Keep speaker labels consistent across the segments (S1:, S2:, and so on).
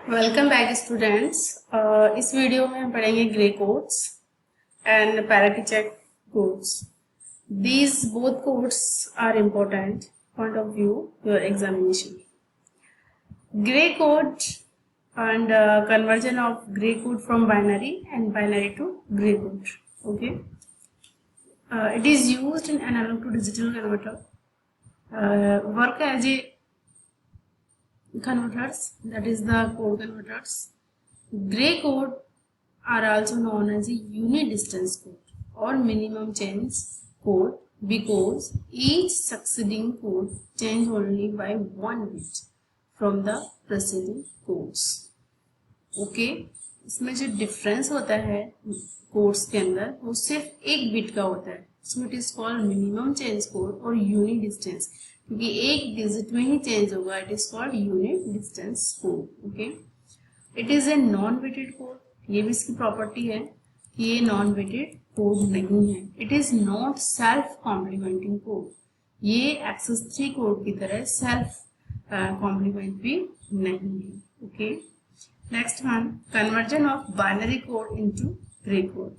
S1: Welcome back students. इस video में हम पढ़ेंगे Gray codes and parity check codes. These both codes are important point of view your examination. Gray code and conversion of gray code from binary and binary to gray code. Okay. It is used in analog to digital converter. Work as a converters, that is the code converters. Gray code are also known as a unit distance code or minimum change code because each succeeding code change only by 1 bit from the preceding codes. Okay, इसमें जो difference होता है codes के अंदर वो सिर्फ एक bit का होता है. So it is called minimum change code और यूनिट डिस्टेंस, क्योंकि एक डिजिट में ही चेंज होगा. It is called unit distance code. Okay, it is a non weighted code. ये भी इसकी प्रॉपर्टी है कि ये नॉन बिटेड कोड नहीं है. It is not self complementing code. ये एक्सेस 3 कोड की तरह सेल्फ कॉम्प्लीमेंट भी नहीं है. Okay, next one, conversion of binary code into Gray code.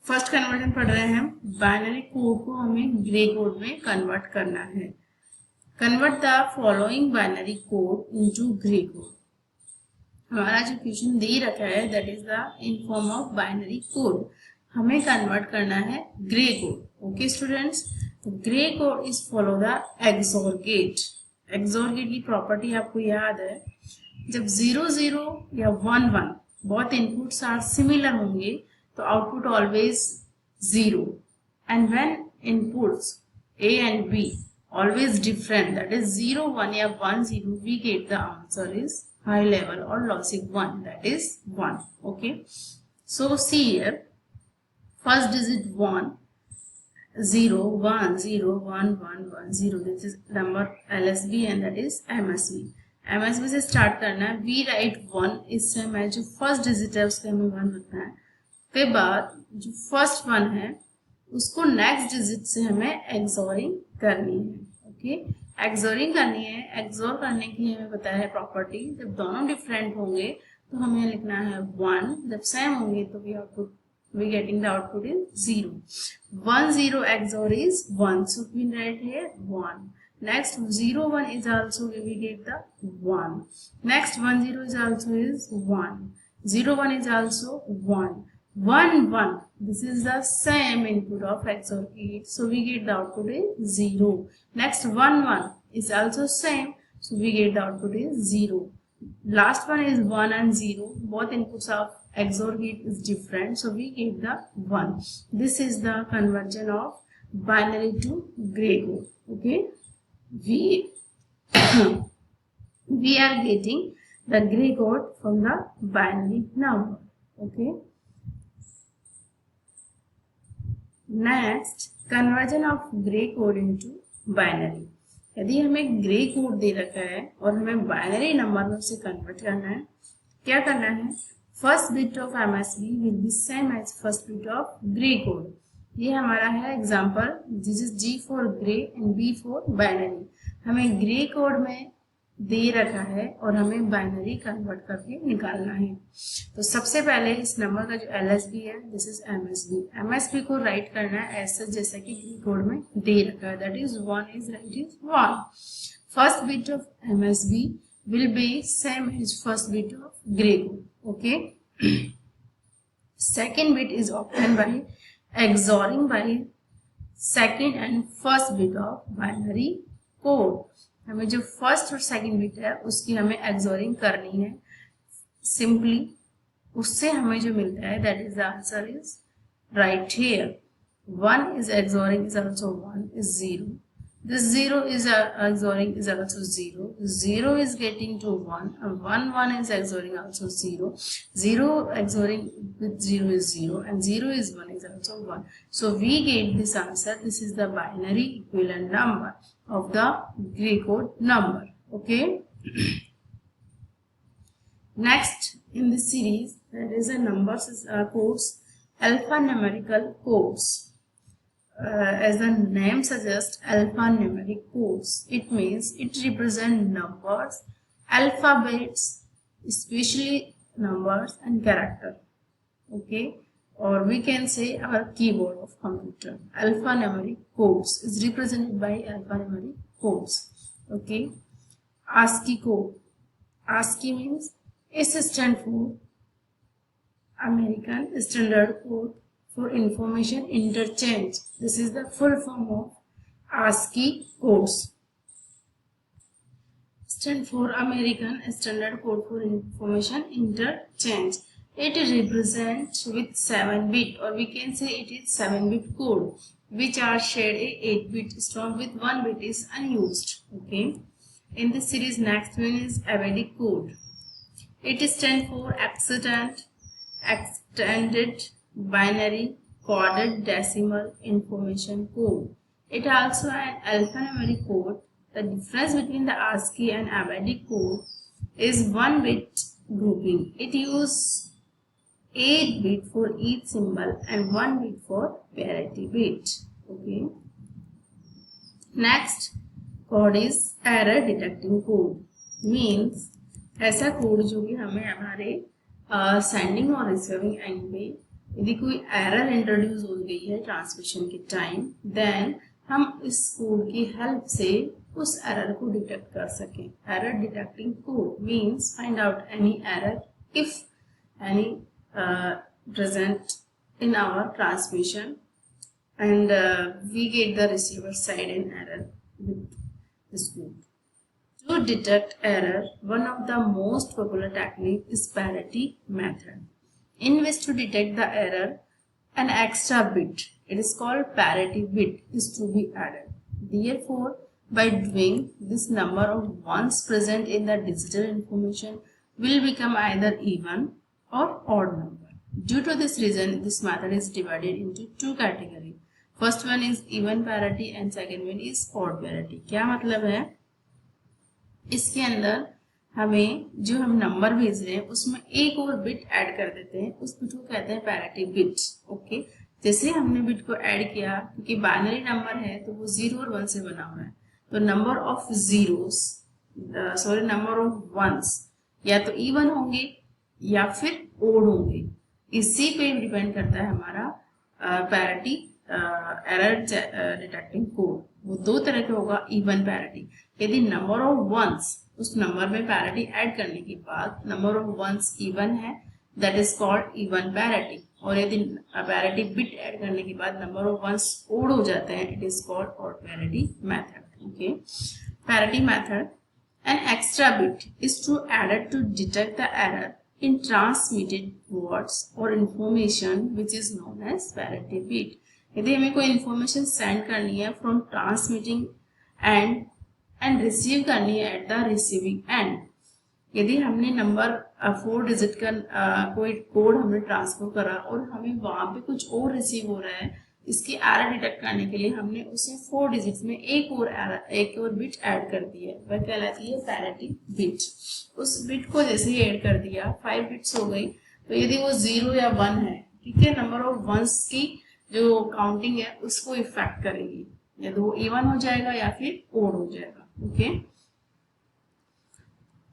S1: First conversion पढ़ रहे हैं हम. बाइनरी कोड को हमें ग्रे कोड में कन्वर्ट करना है. Convert the following binary code into Gray code. हमारा जो क्वेश्चन दे रखा है that is the in form of binary code. हमें कन्वर्ट करना है Gray code. Okay students, Gray code is follow the XOR gate. XOR gate की property आपको याद है, जब 0 0 या 1 1 बोथ इनपुट्स आर सिमिलर होंगे तो output always 0, and when inputs A and B always different, that is 0 1 या 1 0, we get the answer is high level or logic 1, that is 1. Okay, so see here, first digit 1 0 1 0 1 1 1 0, this is number LSB and that is MSB. MSB से start करना है. We write 1, इससे हमें जो first digit है उससे हमें 1 रखना है. उसके बाद जो फर्स्ट 1 है उसको नेक्स्ट डिजिट से हमें एक्सोरिंग करनी है. ओके, एक्सोरिंग करनी है. एक्सोर करने की हमें पता है प्रॉपर्टी, जब दोनों डिफरेंट होंगे तो हमें लिखना है 1, जब सेम होंगे तो we getting the output is 0. 1 0 XOR is 1, so we write here 1. Next 0 1 is also we get the 1. Next 1 0 is also is 1. 0 1 is also 1. 1 1, this is the same input of XOR gate, so we get the output is 0. Next 1 1 is also same, so we get the output is 0. Last one is 1 and 0, both inputs of XOR gate is different, so we get the 1. This is the conversion of binary to gray code. Okay, we are getting the gray code from the binary number. Okay, next, conversion of gray code into binary. यदि हमें Gray code दे रखा है और हमें binary number में उसे convert करना है, क्या करना है? First bit of MSB will be same as first bit of Gray code. ये हमारा है example, this is G for Gray and B for binary. हमें ग्रे कोड में दे रखा है और हमें बाइनरी कन्वर्ट करके निकालना है. तो सबसे पहले इस नंबर का जो LSB है दिस इज MSB. MSB को राइट करना है ऐसे जैसा कि ग्रे कोड में दे रखा है, that is 1 is right is 1. First bit of MSB will be same as first bit of gray code. Okay, second bit is obtained by XORing by second and first bit of binary code. हमें जो first और second bit है उसकी हमें एक्सोरिंग करनी है. Simply उससे हमें जो मिलता है that is the answer is right here. 1 is XORing is also 1 is 0. This 0 is XORing is also 0. 0 is getting to 1 and 1 1 is XORing also 0. 0 XORing with 0 is 0 and 0 is 1 is also 1. So we get this answer. This is the binary equivalent number of the gray code number. Okay. Next in this series there is a numbers codes, alphanumerical codes. As the name suggests, alphanumeric codes. It means it represents numbers, alphabets especially numbers and character. Okay, or we can say our keyboard of computer. Alphanumeric codes is represented by alphanumeric codes. Okay, ASCII code. ASCII means S stand for American Standard Code for Information Interchange. This is the full form of ASCII codes. Stand for American Standard Code for Information Interchange. It represents with 7-bit, or we can say it is 7-bit code, which are shared a 8-bit strong with 1 bit is unused. Okay. In this series, next one is ABADIC code. It stands for Extended Binary Coded Decimal Information Code. It also an alphanumeric code. The difference between the ASCII and ABADIC code is 1-bit grouping. It uses 8-bit for each symbol and 1 bit for parity bit. Okay. Next code is error detecting code. Means ऐसा code जो कि हमें हमारे sending और receiving end पे यदि कोई error introduce हो गई है ट्रांसमिशन के टाइम, देन हम इस कोड की हेल्प से उस एरर को डिटेक्ट कर सकें. Error detecting code means find out any error if any present in our transmission, and we get the receiver side an error with this code. To detect error, one of the most popular technique is parity method, in which to detect the error, an extra bit, it is called parity bit, is to be added. Therefore, by doing this, number of ones present in the digital information will become either even or odd number. Due to this reason, this method is divided into two categories. First one is even parity and second one is odd parity. क्या मतलब है? इसके अंदर हमें जो हम number भेज रहे हैं उसमें एक और बिट ऐड कर देते हैं, उस बिट को कहते हैं पैरिटी बिट. ओके, जैसे हमने बिट को ऐड किया, क्योंकि बाइनरी नंबर है तो वो 0 और 1 से बना हुआ है, तो number of zeros number of ones या तो इवन होंगे या फिर ओड होंगे. इसी पे डिपेंड करता है हमारा पैरिटी एरर डिटेक्टिंग कोड. वो दो तरह का होगा. इवन पैरिटी, यदि नंबर ऑफ वंस उस नंबर में पैरिटी ऐड करने के बाद नंबर ऑफ वंस इवन है, that is called even parity. और यदि पैरिटी बिट ऐड करने के बाद नंबर ऑफ वंस ओड हो जाते हैं, it is called odd parity method. Okay, parity method, an extra bit is to added to detect the error in transmitted words or information which is known as parity bit. यदि हमें कोई information send करनी है from transmitting and receive करनी है at the receiving end, यदि हमने number 4 digit का कोई कोड हमने ट्रांसफर करा और हमें वहां पे कुछ और रिसीव हो रहा है, इसकी एरर डिटेक्ट करने के लिए हमने उसे 4 डिजिट्स में एक और बिट ऐड कर दी है, वह कहलाती है पैरिटी बिट. उस बिट को जैसे ही ऐड कर दिया, 5 बिट्स हो गई, तो यदि वो 0 या 1 है, ठीक है, नंबर ऑफ वंस की जो काउंटिंग है उसको इफेक्ट करेगी, यदि वो इवन हो जाएगा या फिर ओड हो जाएगा. Okay,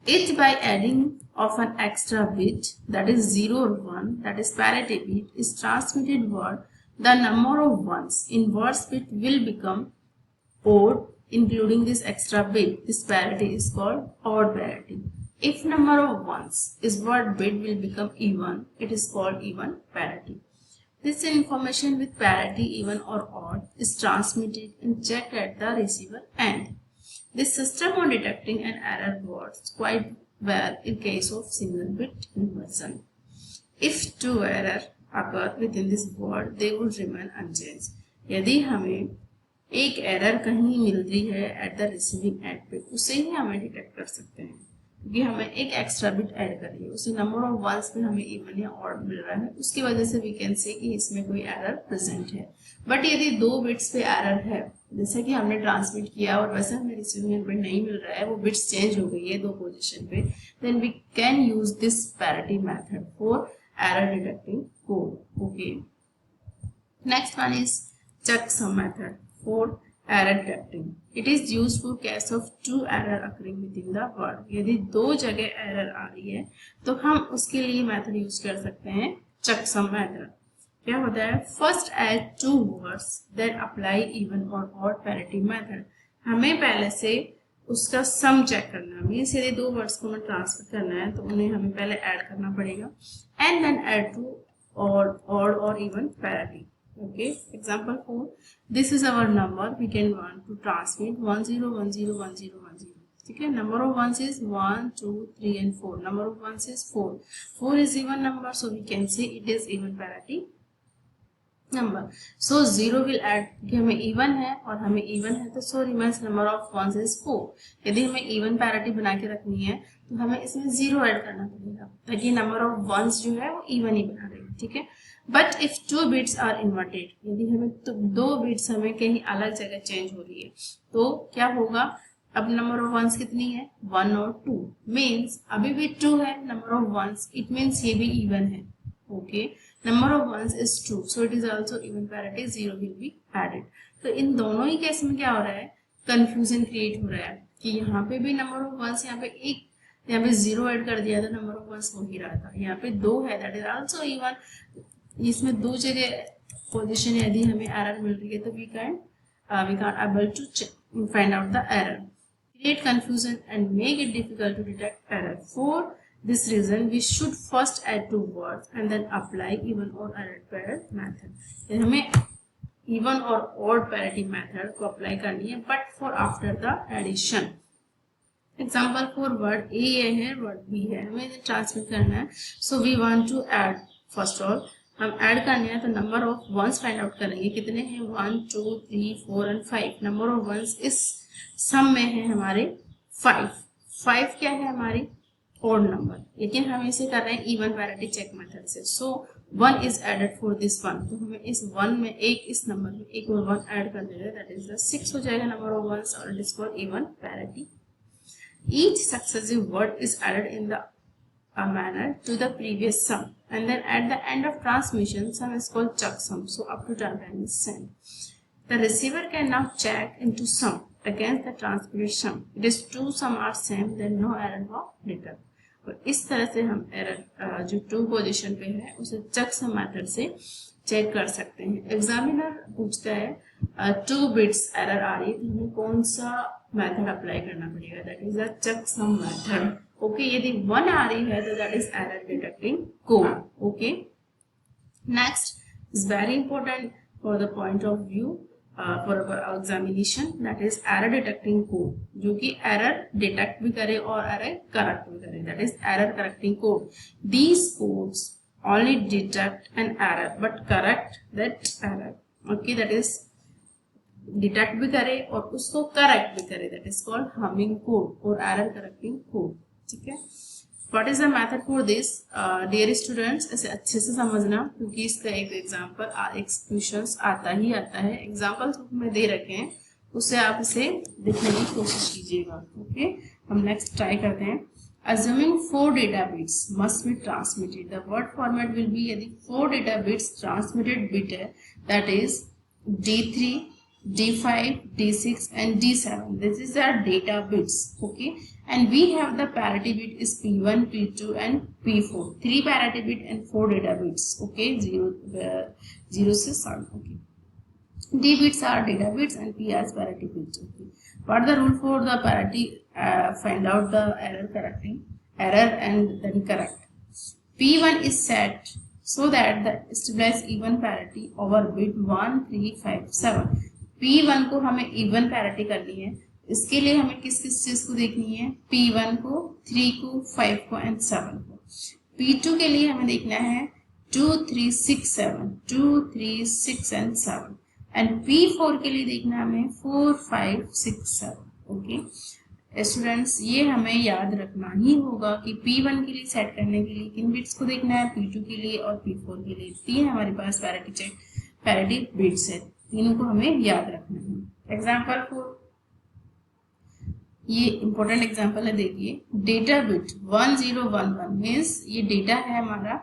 S1: it by adding of an extra bit, that is 0 or 1, that is parity bit, is transmitted word, the number of ones in words bit will become odd, including this extra bit. This parity is called odd parity. If number of ones is word bit will become even, it is called even parity. This information with parity even or odd is transmitted and checked at the receiver end. This system of detecting an error works quite well in case of single bit inversion. If two errors occur within this word, they would remain unchanged. यदि हमें एक error कहीं मिल रही है at the receiving end पे, उसे ही हमें detect कर सकते हैं, क्योंकि हमें एक एक्स्ट्रा बिट ऐड करी है, उसे नंबर ऑफ वंस में हमें इवन या ऑड मिल रहा है, उसकी वजह से वी कैन से कि इसमें कोई एरर प्रेजेंट है. बट यदि 2 बिट्स पे एरर है, जैसे कि हमने ट्रांसमिट किया और वैसे हमें रिसीविंग एंड पे नहीं मिल रहा है, वो बिट्स चेंज हो गई है 2 पोजीशन पे, then we can use this parity method for error detecting code. Okay, next one is checksum method for error detecting, it is used for case of two error occurring within the word. यदि दो जगह error आ रही है तो हम उसके लिए method use कर सकते हैं चेकसम मेथड। क्या होता है, first add two words then apply even और ऑड पैरिटी मेथड। हमें पहले से उसका सम चेक करना है, मीन्स यदि दो वर्ड्स को हमें ट्रांसफर करना है तो उन्हें हमें पहले ऐड करना पड़ेगा and then add two odd और even parity. Okay, example 4, this is our number, we can want to transmit 10101010। ठीक है, number of ones is 1 2 3 and 4, number of ones is 4 is even number, so we can say it is even parity number। so 0 will add, कि हमें even है और हमें even है तो so remains number of ones is 4। यदि हमें even parity बना के रखनी है तो हमें इसमें 0 ऐड करना पड़ेगा ताकि number of ones जो है वो even ही बना रहेगा। ठीक है, but if two bits are inverted, यदि हमें तो दो बिट्स हमें कहीं अलग जगह चेंज हो रही है तो क्या होगा, अब नंबर ऑफ वंस कितनी है 1 और 2, मीन्स अभी भी 2 है number of ones, it means ये भी इवन है। Okay, number of ones is 2, so it is also even parity, 0 will be added. तो इन दोनों ही केस में क्या हो रहा है, कंफ्यूजन क्रिएट हो रहा है कि यहाँ पे भी नंबर ऑफ वंस, यहाँ पे एक, यहाँ पे 0 ऐड कर दिया तो नंबर ऑफ वंस हो ही रहा था, यहाँ पे 2 है दैट इज आल्सो इवन। इसमें दो जगह पोजीशन यदि हमें एरर मिल रही है तो we can able to find out the error, create confusion and make it difficult to detect error. For this reason we should first add two words and then apply even or error parity method. हमें even और odd parity method को apply करनी है but for after the addition. Example for word A है, word B है, हमें transmit करना है, so we want to add, first all हम ऐड करने हैं तो number of ones find out करेंगे, कितने हैं 1 2 3 4 एंड 5। नंबर ऑफ वंस इस सम में है हमारे 5 क्या है हमारी ऑड नंबर, लेकिन हम इसे कर रहे हैं इवन पैरिटी चेक मेथड से। सो 1 इज एडेड फॉर दिस 1, तो हमें इस 1 में एक, इस नंबर में एक और 1 ऐड कर देंगे, दैट इज द 6 हो जाएगा नंबर ऑफ वंस और it is for even parity. Each successive word is added in the a manner to the previous sum, and then at the end of transmission sum is called checksum, so up to 10 times is sent. The receiver can now check into sum against the transmitted sum. It is two sum are same, then no error was detected. और इस तरह से हम error जो to position पे है उसे checksum method से चेक कर सकते हैं। एग्जामिनर पूछता है 2 बिट्स एरर आ रही है तो हमें कौन सा मेथड अप्लाई करना पड़ेगा, that is the checksum method. Okay, यदि 1 आ रही है तो that is error detecting code. Okay, next is very important for the point of view for our examination, that is error detecting code, जो कि error detect भी करे और error correct भी करे, that is error correcting code. These codes only detect an error but correct that error। okay, that is detect भी करे और उसको correct भी करे, that is called humming code और error correcting code। ठीक है, what is the method for this? dear students, ऐसे अच्छे से समझना क्योंकि इसका एक एग्जाम्पल एक्सक्यूशंस आता ही आता है। एग्जाम्पल में दे रखे हैं उससे आप इसे देखने की कोशिश कीजिएगा। ओके, हम नेक्स्ट ट्राई करते हैं। Assuming 4 data bits must be transmitted, the word format will be यदि 4 data bits transmitted bit है, that is D3, D5, D6 and D7. This is our data bits. Okay, and we have the parity bit is P1, P2 and P4. 3 parity bit and 4 data bits. Okay, 0 से start. Okay, D bits are data bits and P as parity bits. Okay, what the rule for the parity? Find out the error and then correct. P1 is set so that the stabilize even parity over bit 1 3 5 7। P1 को हमें even parity करनी है, इसके लिए हमें किस किस चीज को देखनी है, P1 को, 3 को, 5 को एंड 7 को। P2 के लिए हमें देखना है 2 3 6 7, 2 3 6 एंड 7 एंड P4 के लिए देखना है हमें 4 5 6 7। ओके स्टूडेंट्स, ये हमें याद रखना ही होगा कि P1 के लिए सेट करने के लिए किन बिट्स को देखना है, P2 के लिए और P4 के लिए। 3 हमारे पास पैरिटी बिट्स है, तीनों को हमें याद रखना है। एग्जाम्पल फॉर, ये इंपॉर्टेंट एग्जाम्पल है, देखिए डेटा बिट 1011 मीन्स ये डेटा है हमारा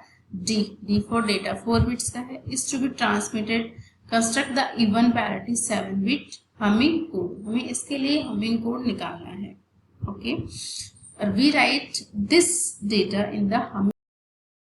S1: D फॉर डेटा 4 बिट्स का है, is to be transmitted construct the even parity 7 bit Hamming code, हमें इसके लिए हमिंग कोड निकालना है. ओके, और we write this data in the humming